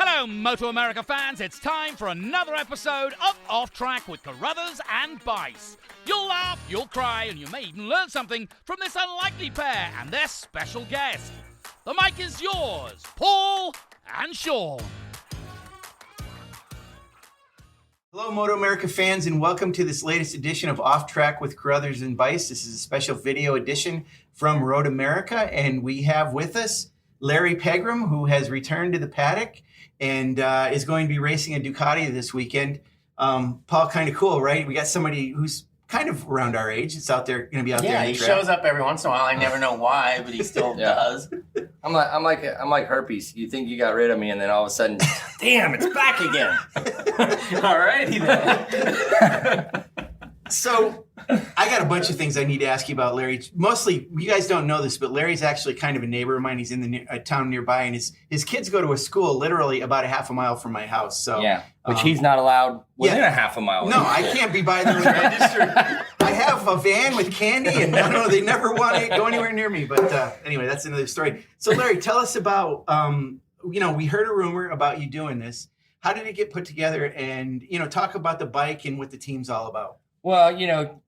Hello, MotoAmerica fans. It's time for another episode of Off Track with Carruthers and Bice. You'll laugh, you'll cry, and you may even learn something from this unlikely pair and their special guest. The mic is yours, Paul and Sean. Hello, MotoAmerica fans, and welcome to this latest edition of Off Track with Carruthers and Bice. This is a special video edition from MotoAmerica, and we have with us Larry Pegram, who has returned to the paddock and is going to be racing a Ducati this weekend. Paul, kind of cool, right? We got somebody who's kind of around our age. It's out there, going to be out there. Yeah, he shows up every once in a while. I never know why, but he still does. I'm like herpes. You think you got rid of me, and then all of a sudden, damn, it's back again. All righty then. So I got a bunch of things I need to ask you about, Larry. Mostly, you guys don't know this, but Larry's actually kind of a neighbor of mine. He's in the town nearby, and his kids go to a school literally about a half a mile from my house. So yeah, which he's not allowed within a half a mile. No, I can't be by the register. I have a van with candy, and no, they never want to go anywhere near me. But anyway, that's another story. So, Larry, tell us about, we heard a rumor about you doing this. How did it get put together? And, talk about the bike and what the team's all about. Well,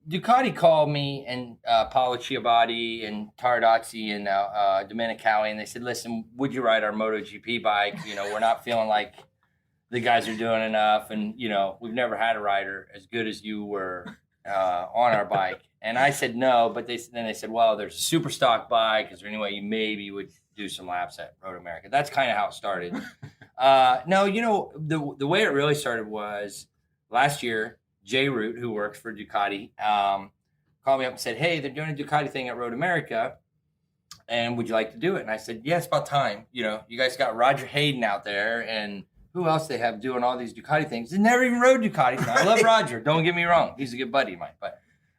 Ducati called me and Paolo Ciabatti and Taradazzi and Domenicali, and they said, listen, would you ride our MotoGP bike? We're not feeling like the guys are doing enough, and, we've never had a rider as good as you were on our bike. And I said no, but then they said, well, there's a super stock bike. Is there any way you maybe would do some laps at MotoAmerica? That's kind of how it started. No, the way it really started was last year. Jay Root, who works for Ducati, called me up and said, hey, they're doing a Ducati thing at Road-America, and would you like to do it? And I said, yeah, it's about time. You guys got Roger Hayden out there, and who else they have doing all these Ducati things? They never even rode Ducati. Now, I love Roger. Don't get me wrong. He's a good buddy of mine.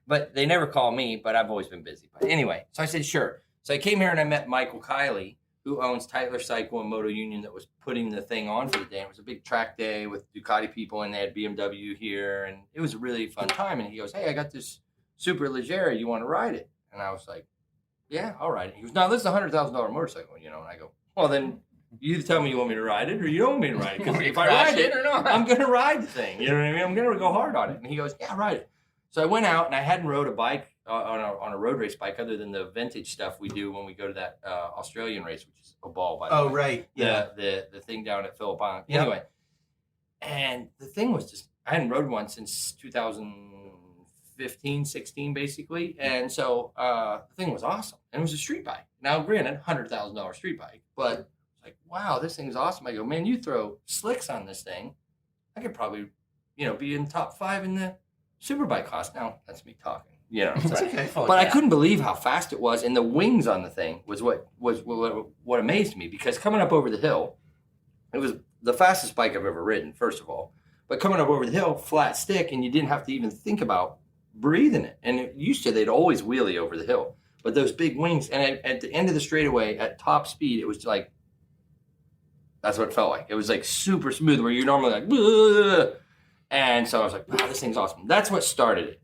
But they never call me, but I've always been busy. But anyway, so I said, sure. So I came here and I met Michael Kiley, who owns Tytler Cycle and Moto Union, that was putting the thing on for the day. It was a big track day with Ducati people, and they had BMW here, and it was a really fun time. And he goes, hey, I got this Super Leggera. You want to ride it? And I was like, yeah, I'll ride it. He goes, no, this is a $100,000 motorcycle, And I go, well, then you either tell me you want me to ride it or you don't want me to ride it. Because if I ride it, or not? I'm going to ride the thing. You know what I mean? I'm going to go hard on it. And he goes, yeah, ride it. So I went out, and I hadn't rode a bike on a road race bike other than the vintage stuff we do when we go to that Australian race, which is a ball, by the way. Oh, right. Yeah. The thing down at Phillip Island. Yep. Anyway, and the thing was just, I hadn't rode one since 2015, 16, basically. And so the thing was awesome. And it was a street bike. Now, granted, $100,000 street bike, but it's like, wow, this thing's awesome. I go, man, you throw slicks on this thing, I could probably, be in the top 5 in the Superbike class. Now, that's me talking. That's okay. But I couldn't believe how fast it was, and the wings on the thing was what amazed me, because coming up over the hill, it was the fastest bike I've ever ridden, first of all. But coming up over the hill, flat stick, and you didn't have to even think about breathing it. And it used to, they'd always wheelie over the hill. But those big wings, and at the end of the straightaway, at top speed, it was like, that's what it felt like. It was like super smooth, where you're normally like, bleh. And so I was like, wow, this thing's awesome. That's what started it.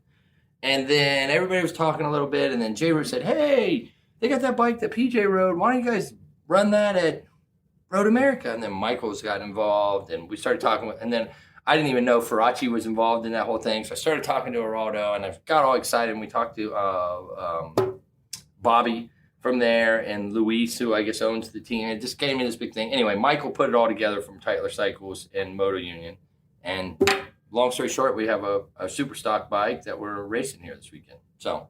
And then everybody was talking a little bit, and then Jay Root said, hey, they got that bike that PJ rode. Why don't you guys run that at Road-America? And then Michael's got involved, and we started talking and then I didn't even know Faraci was involved in that whole thing. So I started talking to Geraldo, and I got all excited, and we talked to Bobby from there and Luis, who I guess owns the team. It just gave me this big thing. Anyway, Michael put it all together from Tytler Cycles and Moto Union, and long story short, we have a super stock bike that we're racing here this weekend. So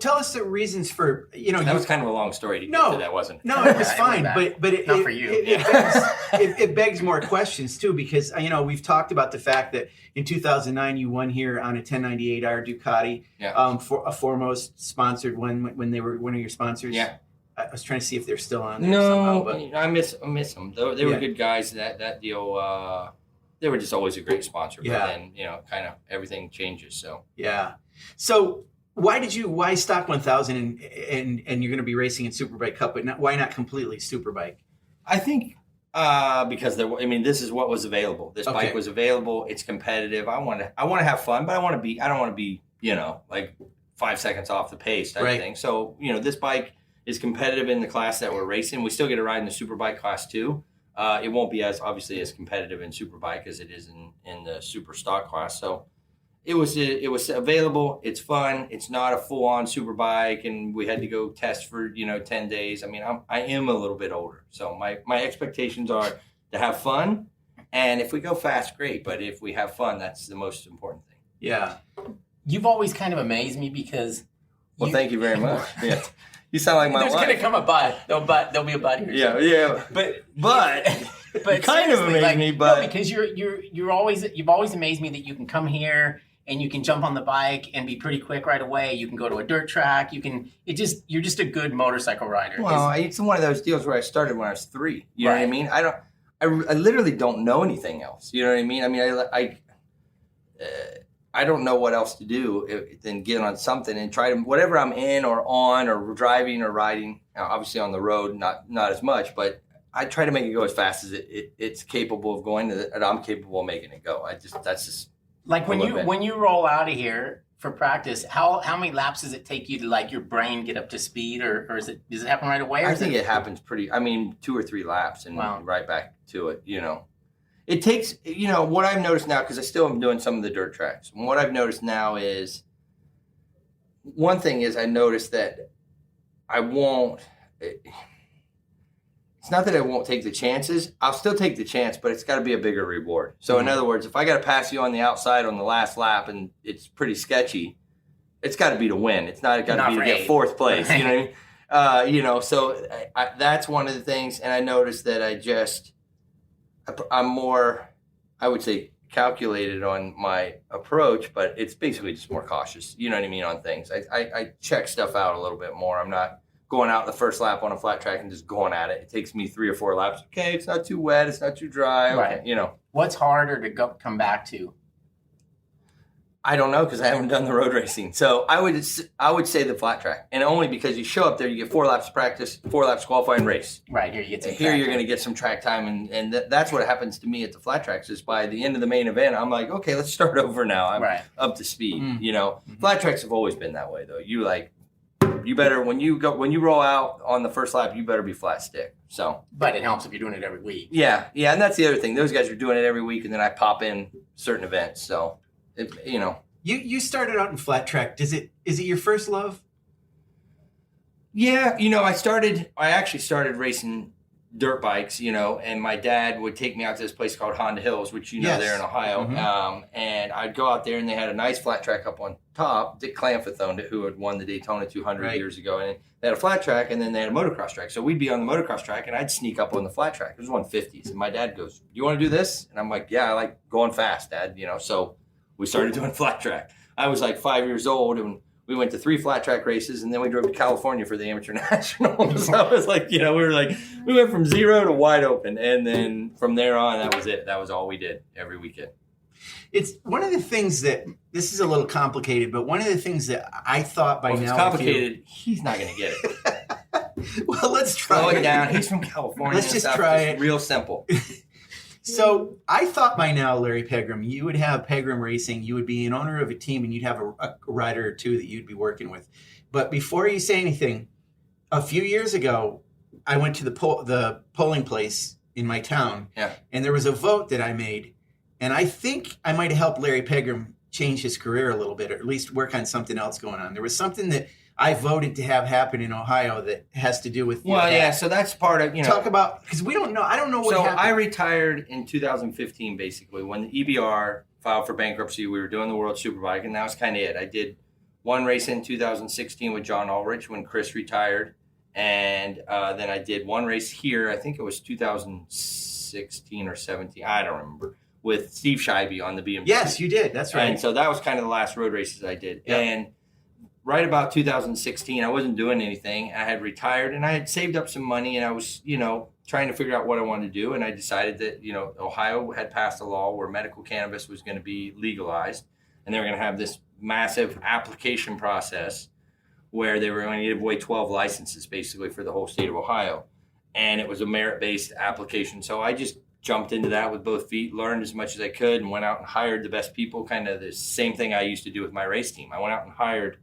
tell us the reasons for, That was kind of a long story to get to that, wasn't it? No, it was fine, but it, not for you. It begs more questions too, because we've talked about the fact that in 2009 you won here on a 1098R Ducati, for a Foremost sponsored one when they were one of your sponsors. Yeah. I was trying to see if they're still on there somehow. But I miss them. They were good guys. That deal. They were just always a great sponsor. Yeah. But then, kind of everything changes. So yeah. So why stock 1000 and you're going to be racing in Superbike Cup, but why not completely Superbike? I think because this is what was available. This bike was available. It's competitive. I want to have fun, but I don't want to be like 5 seconds off the pace type of thing. So this bike is competitive in the class that we're racing. We still get to ride in the Superbike class too. It won't be as obviously as competitive in Superbike as it is in the super stock class. So it was available. It's fun. It's not a full on Superbike, and we had to go test for 10 days. I mean, I am a little bit older, so my expectations are to have fun, and if we go fast, great. But if we have fun, that's the most important thing. Yeah. You've always kind of amazed me because. Well, thank you very much. Yeah. You sound like my There's wife. gonna come a but. There'll be a but here. Yeah. But you kind of amazed me. But no, because you've always amazed me that you can come here and you can jump on the bike and be pretty quick right away. You can go to a dirt track. You're just a good motorcycle rider. Well, it's one of those deals where I started when I was 3. You know what I Right. mean? I literally don't know anything else. You know what I mean? I mean, I don't know what else to do than get on something and try to, whatever I'm in or on or driving or riding, obviously on the road, not as much, but I try to make it go as fast as it's capable of going, and I'm capable of making it go. That's just Like when you roll out of here for practice, how many laps does it take you to like your brain get up to speed, or does it happen right away? Or I think it happens 2 or 3 laps and Wow. right back to it. It takes, what I've noticed now, because I still am doing some of the dirt tracks. And what I've noticed now is, one thing is I noticed that I won't, it's not that I won't take the chances. I'll still take the chance, but it's got to be a bigger reward. So in other words, if I got to pass you on the outside on the last lap and it's pretty sketchy, it's got to be to win. It's not got to be to get 4th place. You know what I mean? So that's one of the things. And I noticed that I'm more, I would say, calculated on my approach, but it's basically just more cautious, you know what I mean, on things. I check stuff out a little bit more. I'm not going out the first lap on a flat track and just going at it. It takes me 3 or 4 laps. Okay, it's not too wet, it's not too dry. Okay, Right. What's harder to come back to? I don't know, because I haven't done the road racing. So I would say the flat track, and only because you show up there, you get 4 laps of practice, 4 laps qualifying race. Right, here you get some Here track you're time. going to get some track time, and that's what happens to me at the flat tracks. Is by the end of the main event, I'm like, okay, let's start over now. I'm Right. up to speed. Mm-hmm. Flat tracks have always been that way, though. You better when you roll out on the first lap, you better be flat stick. So, But it helps if you're doing it every week. yeah, and that's the other thing. Those guys are doing it every week, and then I pop in certain events. So, You started out in flat track. Is it your first love? Yeah, I actually started racing dirt bikes, and my dad would take me out to this place called Honda Hills, which Yes. there in Ohio. Mhm. And I'd go out there, and they had a nice flat track up on top. Dick Clanfith owned it, who had won the Daytona 200 Right. years ago. And they had a flat track, and then they had a motocross track. So we'd be on the motocross track, and I'd sneak up on the flat track. It was 150s. And my dad goes, "You want to do this?" And I'm like, "Yeah, I like going fast, Dad." So we started doing flat track. I was like 5 years old, and we went to 3 flat track races, and then we drove to California for the amateur national. So I was like, we went from 0 to wide open. And then from there on, that was it. That was all we did every weekend. It's one of the things that, this is a little complicated, but one of the things that I thought by Well, if now. it's complicated, he's not going to get it. Well, let's try Slow it. it down. He's from California. Let's just Stuff try is it. Real simple. So I thought by now, Larry Pegram, you would have Pegram Racing, you would be an owner of a team, and you'd have a rider or 2 that you'd be working with. But before you say anything, a few years ago, I went to the polling place in my town, and there was a vote that I made, and I think I might have helped Larry Pegram change his career a little bit, or at least work on something else going on. There was something that I voted to have happen in Ohio that has to do with. Well, yeah. So that's part of Talk about, because we don't know. I don't know what So happened. I retired in 2015, basically, when the EBR filed for bankruptcy. We were doing the World Superbike, and that was kind of it. I did one race in 2016 with John Ulrich when Chris retired, and then I did one race here. I think it was 2016 or 17. I don't remember. With Steve Scheibe on the BMW. Yes, you did. That's right. And so that was kind of the last road races I did. Yep. And right about 2016, I wasn't doing anything. I had retired, and I had saved up some money, and I was, trying to figure out what I wanted to do. And I decided that, Ohio had passed a law where medical cannabis was going to be legalized, and they were going to have this massive application process where they were going to give away 12 licenses basically for the whole state of Ohio. And it was a merit-based application. So I just jumped into that with both feet, learned as much as I could, and went out and hired the best people, kind of the same thing I used to do with my race team. I went out and hired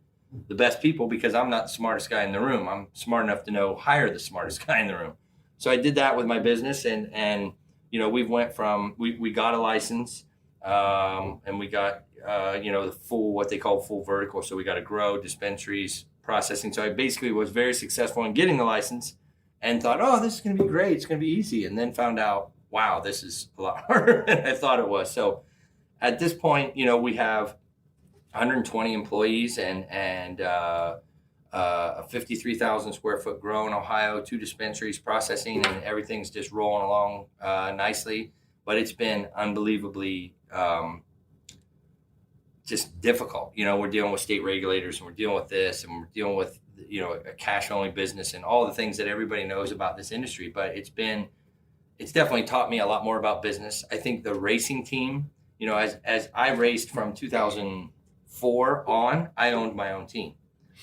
the best people because I'm not the smartest guy in the room. I'm smart enough to hire the smartest guy in the room. So I did that with my business, and we went from we got a license, and we got the full, what they call full vertical. So we got to grow dispensaries, processing. So I basically was very successful in getting the license, and thought, oh, this is going to be great. It's going to be easy. And then found out, wow, this is a lot harder than I thought it was. So at this point, we have 120 employees and a 53,000 square foot grow in Ohio, 2 dispensaries processing, and everything's just rolling along nicely. But it's been unbelievably just difficult. We're dealing with state regulators, and we're dealing with this, and we're dealing with a cash only business, and all the things that everybody knows about this industry. But it's definitely taught me a lot more about business. I think the racing team, as I raced from 2004 on, I owned my own team.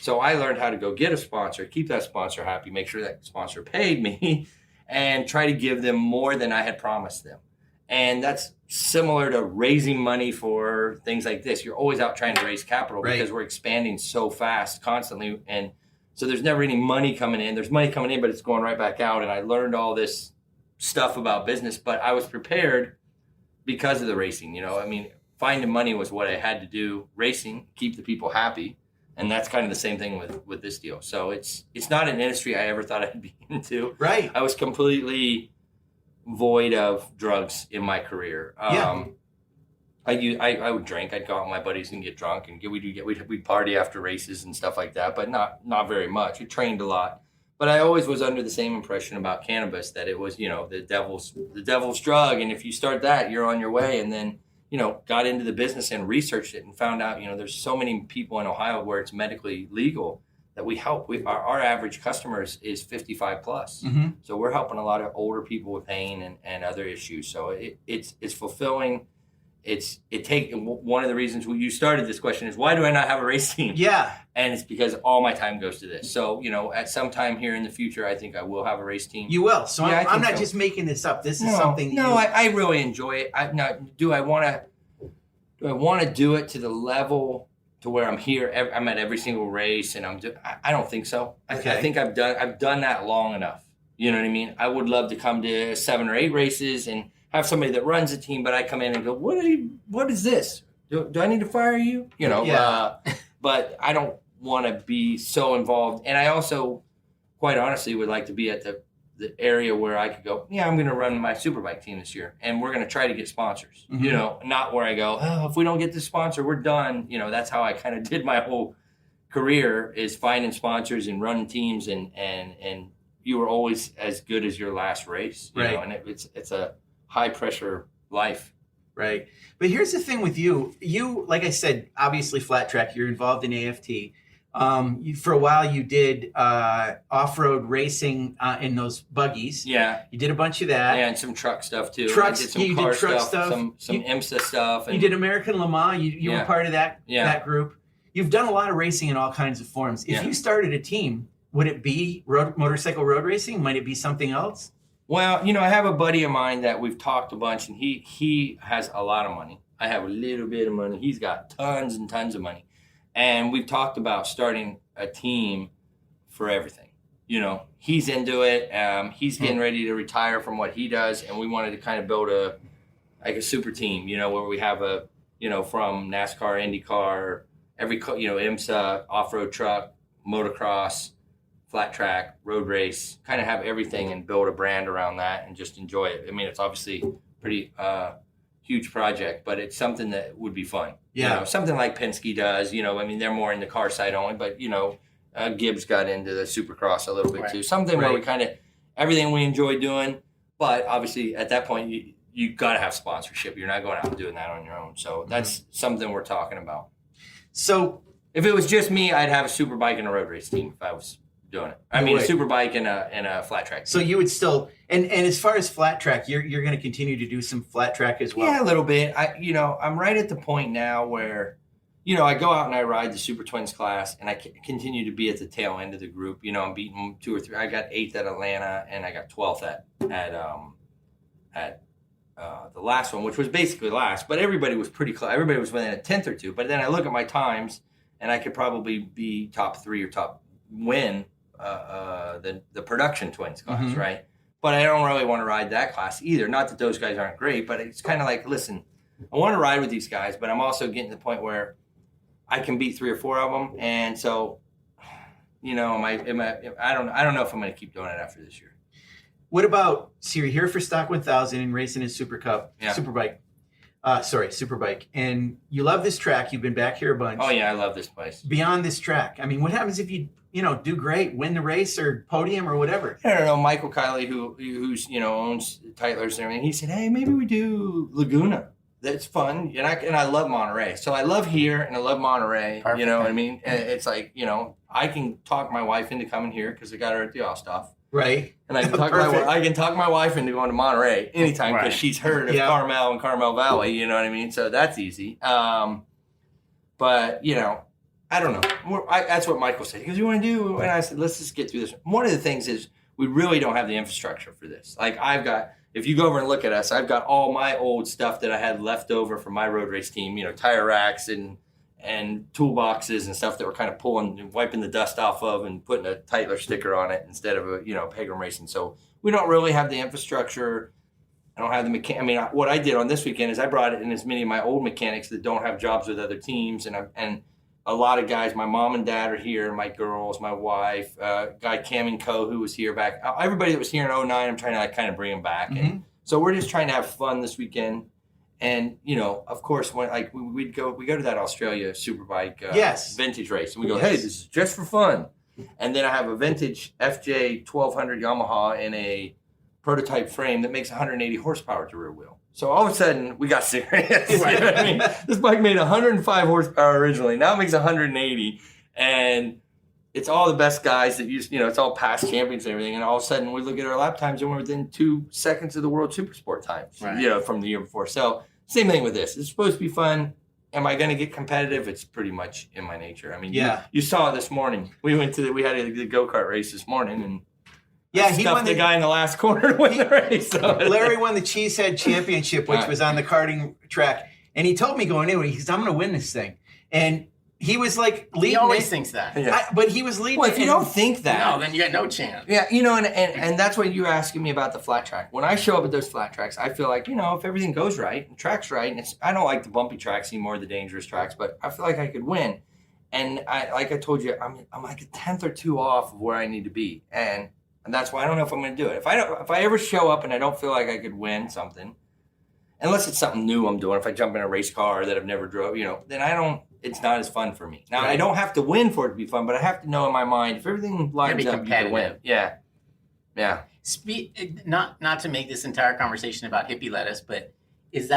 So I learned how to go get a sponsor, keep that sponsor happy, make sure that sponsor paid me, and try to give them more than I had promised them. And that's similar to raising money for things like this. You're always out trying to raise capital, right? Because we're expanding so fast constantly. And so there's never any money coming in. There's money coming in, but it's going right back out. And I learned all this stuff about business, but I was prepared because of the racing. Finding money was what I had to do. Racing, keep the people happy. And that's kind of the same thing with this deal. So it's not an industry I ever thought I'd be into. Right. I was completely void of drugs in my career. I would drink. I'd go out with my buddies and get drunk, and we'd party after races and stuff like that, but not very much. We trained a lot. But I always was under the same impression about cannabis, that it was, the devil's drug, and if you start that, you're on your way. And then got into the business and researched it and found out, there's so many people in Ohio where it's medically legal that we help. Our average customers is 55 plus. Mm-hmm. So we're helping a lot of older people with pain and other issues. So it's fulfilling. One of the reasons you started this question is, why do I not have a race team? Yeah. And it's because all my time goes to this. So, at some time here in the future, I think I will have a race team. You will. So yeah, I'm not just making this up. This is something. No, I really enjoy it. Do I want to do it to the level to where I'm here? I'm at every single race, and I don't think so. Okay. I think I've done that long enough. You know what I mean? I would love to come to 7 or 8 races and have somebody that runs a team, but I come in and go, what is this? Do I need to fire you? Yeah. But I don't want to be so involved. And I also, quite honestly, would like to be at the area where I could go, I'm going to run my Superbike team this year, and we're going to try to get sponsors. Mm-hmm. Not where I go, if we don't get this sponsor, we're done. That's how I kind of did my whole career, is finding sponsors and running teams, and you were always as good as your last race. Right. And it's a high pressure life. Right. But here's the thing with you. You, like I said, obviously flat track, you're involved in AFT. For a while you did off-road racing in those buggies. Yeah. You did a bunch of that. Yeah, and some truck stuff too. Trucks, I did some you car did truck stuff, stuff. some IMSA stuff. And you did American Le Mans. You were part of that group. You've done a lot of racing in all kinds of forms. If you started a team, would it be motorcycle road racing? Might it be something else? Well, I have a buddy of mine that we've talked a bunch, and he has a lot of money. I have a little bit of money. He's got tons and tons of money. And we've talked about starting a team for everything. He's into it. He's getting ready to retire from what he does, and we wanted to kind of build a super team, where we have from NASCAR, IndyCar, every, IMSA, off-road truck, motocross, flat track, road race, kind of have everything and build a brand around that and just enjoy it. I mean, it's obviously pretty huge project, but it's something that would be fun. Yeah. Something like Penske does, they're more in the car side only, but, Gibbs got into the Supercross a little bit too. Something where we kind of, everything we enjoy doing, but obviously at that point, you got to have sponsorship. You're not going out and doing that on your own. So that's something we're talking about. So if it was just me, I'd have a Superbike and a road race team if I was doing it. I mean, a Superbike and a flat track. So you would still, and as far as flat track, you're going to continue to do some flat track as well. Yeah, a little bit. I'm right at the point now where, I go out and I ride the Super Twins class, and I continue to be at the tail end of the group. I'm beating 2 or 3. I got 8th at Atlanta, and I got 12th at the last one, which was basically last. But everybody was pretty close. Everybody was within a 10th or 2. But then I look at my times, and I could probably be top 3 or win the production Twins class, right? but I don't really want to ride that class either. Not that those guys aren't great, but it's kind of like, listen, I want to ride with these guys, but I'm also getting to the point where I can beat 3 or 4 of them, and so, I don't know if I'm going to keep doing it after this year. What about, so you're here for Stock 1000 and racing in Super Cup, Superbike. Superbike. And you love this track. You've been back here a bunch. Oh, yeah, I love this place. Beyond this track, I mean, what happens if you do great, win the race or podium or whatever? I don't know. Michael Kiley, who's owns Tytlers and everything, he said, hey, maybe we do Laguna. That's fun. And I love Monterey. So I love here and I love Monterey. Perfect. You know what I mean? And it's like, I can talk my wife into coming here because I got her at the Osthoff. Right. And I can talk my wife into going to Monterey anytime because she's heard of Carmel and Carmel Valley. You know what I mean? So that's easy. But, I don't know. That's what Michael said. He goes, you want to do? And I said, let's just get through this. One of the things is we really don't have the infrastructure for this. Like if you go over and look at us, I've got all my old stuff that I had left over from my road race team, tire racks and toolboxes and stuff that we're kind of pulling and wiping the dust off of and putting a Tytler sticker on it instead of a, Pegram Racing. So we don't really have the infrastructure. I don't have the mechanic. I mean, what I did on this weekend is I brought in as many of my old mechanics that don't have jobs with other teams. And a lot of guys, my mom and dad are here, my girls, my wife, guy Cam and Co, who was here back. Everybody that was here in 2009, I'm trying to kind of bring them back. Mm-hmm. And so we're just trying to have fun this weekend. And, of course, when we go to that Australia Superbike vintage race. And we go, hey, this is just for fun. And then I have a vintage FJ 1200 Yamaha in a prototype frame that makes 180 horsepower to rear wheel. So all of a sudden, we got serious. You know what I mean? This bike made 105 horsepower originally. Now it makes 180. And it's all the best guys that use, it's all past champions and everything. And all of a sudden, we look at our lap times and we're within 2 seconds of the World Supersport times, from the year before. So same thing with this. It's supposed to be fun. Am I going to get competitive? It's pretty much in my nature. I mean, you saw it this morning. We had a go-kart race this morning and he won the guy in the last corner to win the race. So. Larry won the Cheesehead Championship, which was on the karting track. And he told me going in, he says, I'm going to win this thing. And he was like leading. He always thinks that. But he was leading. Well, if you don't think that. No, then you got no chance. Yeah, and that's what you were asking me about the flat track. When I show up at those flat tracks, I feel like, if everything goes right, and track's right, and I don't like the bumpy tracks anymore, the dangerous tracks, but I feel like I could win. And like I told you, I'm like a tenth or two off of where I need to be. And that's why I don't know if I'm going to do it. If I ever show up and I don't feel like I could win something, unless it's something new I'm doing, if I jump in a race car that I've never drove, then it's not as fun for me. Now, I don't have to win for it to be fun, but I have to know in my mind, if everything lines up, you can win. Yeah. Yeah. Not to make this entire conversation about hippie lettuce, but is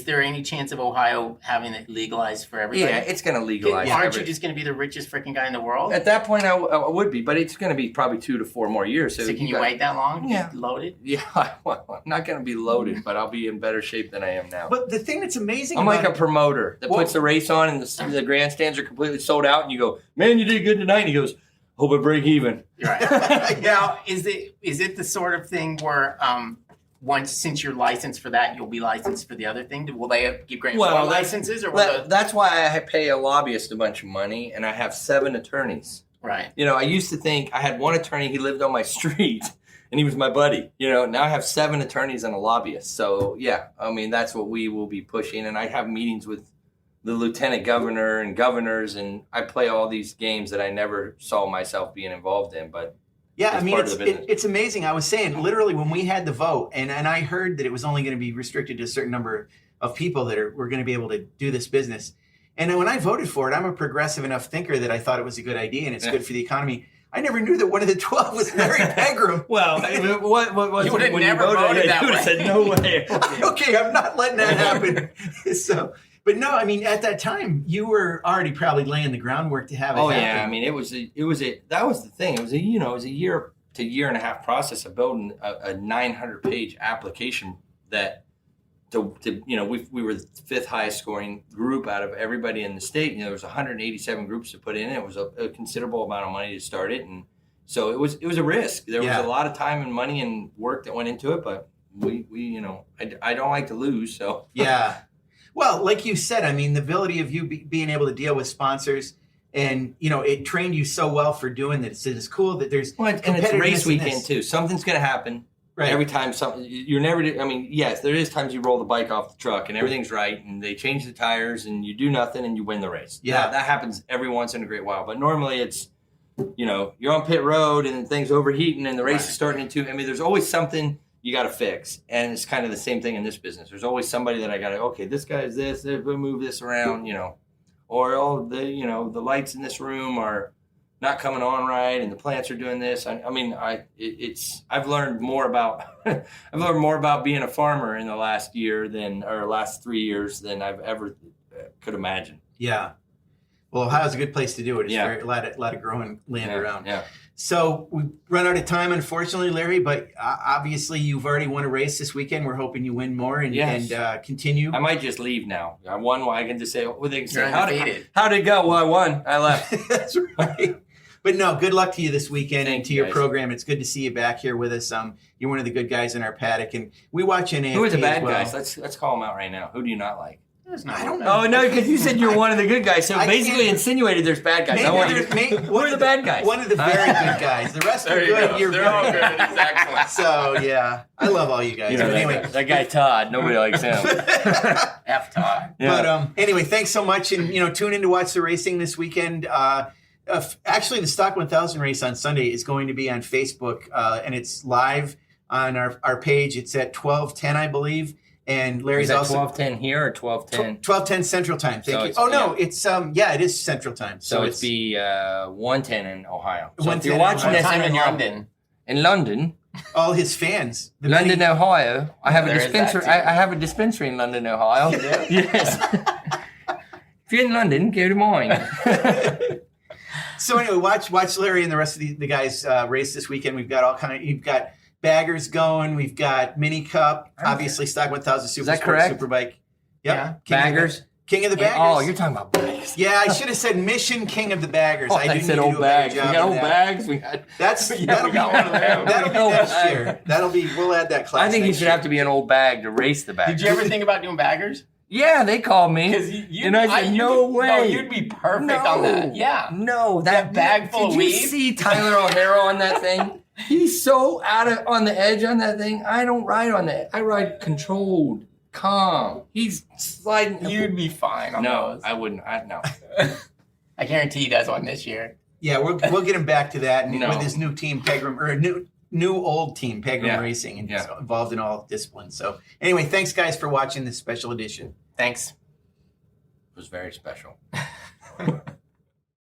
there any chance of Ohio having it legalized for everybody? Yeah, it's going to legalize. Aren't you just going to be the richest freaking guy in the world? At that point, I would be, but it's going to be probably 2 to 4 more years. So can you wait that long? Yeah. Loaded? Yeah, well, I'm not going to be loaded, but I'll be in better shape than I am now. But the thing that's amazing I'm like a promoter that puts the race on and the grandstands are completely sold out, and you go, man, you did good tonight. And he goes, hope I break even. Right. Now, is it the sort of thing where since you're licensed for that, you'll be licensed for the other thing? Will they give grant more licenses? That's why I pay a lobbyist a bunch of money, and I have 7 attorneys. Right. I used to think I had one attorney. He lived on my street, and he was my buddy. Now I have 7 attorneys and a lobbyist. So, that's what we will be pushing. And I have meetings with the lieutenant governor and governors, and I play all these games that I never saw myself being involved in, but yeah, it's amazing. I was saying, literally, when we had the vote, and I heard that it was only going to be restricted to a certain number of people that were going to be able to do this business. And when I voted for it, I'm a progressive enough thinker that I thought it was a good idea and it's good for the economy. I never knew that one of the 12 was Larry Pegram. Well, what you would have never voted that way. You would have said, no way. Okay, I'm not letting that happen. But no, at that time, you were already probably laying the groundwork to have it happen. Yeah, that was the thing. It was a year to year and a half process of building a 900-page application that, we were the 5th highest scoring group out of everybody in the state. There was 187 groups to put in. It was a considerable amount of money to start it, and so it was a risk. There was a lot of time and money and work that went into it, but I don't like to lose, so yeah. Well, like you said, the ability of you being able to deal with sponsors And, it trained you so well for doing this. It's cool that there's and it's race competitiveness in weekend this. too. Something's going to happen. Right. Every time you're never, yes, there is times you roll the bike off the truck and everything's right and they change the tires and you do nothing and you win the race. Yeah. That happens every once in a great while. But normally it's, you're on pit road and thing's overheating and the race is starting to, there's always something you got to fix. And it's kind of the same thing in this business. There's always somebody that I got to, okay, this guy is this, we'll move this around, or, the lights in this room are not coming on right and the plants are doing this. I've learned more about being a farmer in the last last 3 years than I've ever could imagine. Yeah. Well, Ohio's a good place to do it. It's Yeah. a lot of growing land around. Yeah. So we've run out of time, unfortunately, Larry, but obviously you've already won a race this weekend. We're hoping you win more and continue. I might just leave now. I won. I can just say, they can say, You're undefeated. how'd it go? Well, I won. I left. That's right. But no, good luck to you this weekend and to your guys. program. It's good to see you back here with us. You're one of the good guys in our paddock, and we watch NAFT Who are the bad as well. guys? Let's call them out right now. Who do you not like? I don't know. Oh, no, because you said you're one of the good guys. So I basically can't- insinuated there's bad guys. Who are the bad guys? One of the very good guys. The rest are good. You're They're all very good. Exactly. So, yeah, I love all you guys. But anyway, that guy Todd, nobody likes him. F Todd. Yeah. But anyway, thanks so much, and tune in to watch the racing this weekend. Actually, the Stock 1000 race on Sunday is going to be on Facebook, and it's live on our page. It's at 12:10, I believe. And Larry's Is that also 12:10 here or 12:10? 12:10 Central Time. Thank you. it's- Oh no, yeah. it's it is Central Time. So it'd be 1:10 in Ohio. So 1:10 if you're in watching Ohio. this Time in London. in London, all his fans. The London, many- Ohio. I have a There is that dispensary. too. I have a dispensary in London, Ohio. Yes. If you're in London, go to mine. So anyway, watch Larry and the rest of the guys race this weekend. We've got you've got baggers going. We've got Mini Cup, obviously Stock 1000 Super that Sport correct? Superbike. Yeah. Yep. King of the Baggers. Oh, you're talking about bags. Yeah, I should have said Mission King of the Baggers. Oh, I I do need said to old do a better bags. We job got of old that. bags. We got. That'll we got one of them. That'll be Old next bag. year. We'll add that class. I think you next should year. have to be an old bag to race the bag. Did you ever think about doing baggers? Yeah, they called me. Because you, And I said, no way. No, you'd be perfect on that. Yeah. No, That bag full of Did you weed? see Tyler O'Hara on that thing? He's so on the edge on that thing. I don't ride on that. I ride controlled, calm. He's sliding. You'd be fine on No, those. I wouldn't. No. I guarantee he does one this year. Yeah, we'll get him back to that, and No. with his new team, Pegram, or new old team, Pegram Yeah. Racing, and Yeah. he's involved in all disciplines. So anyway, thanks guys for watching this special edition. Thanks. It was very special.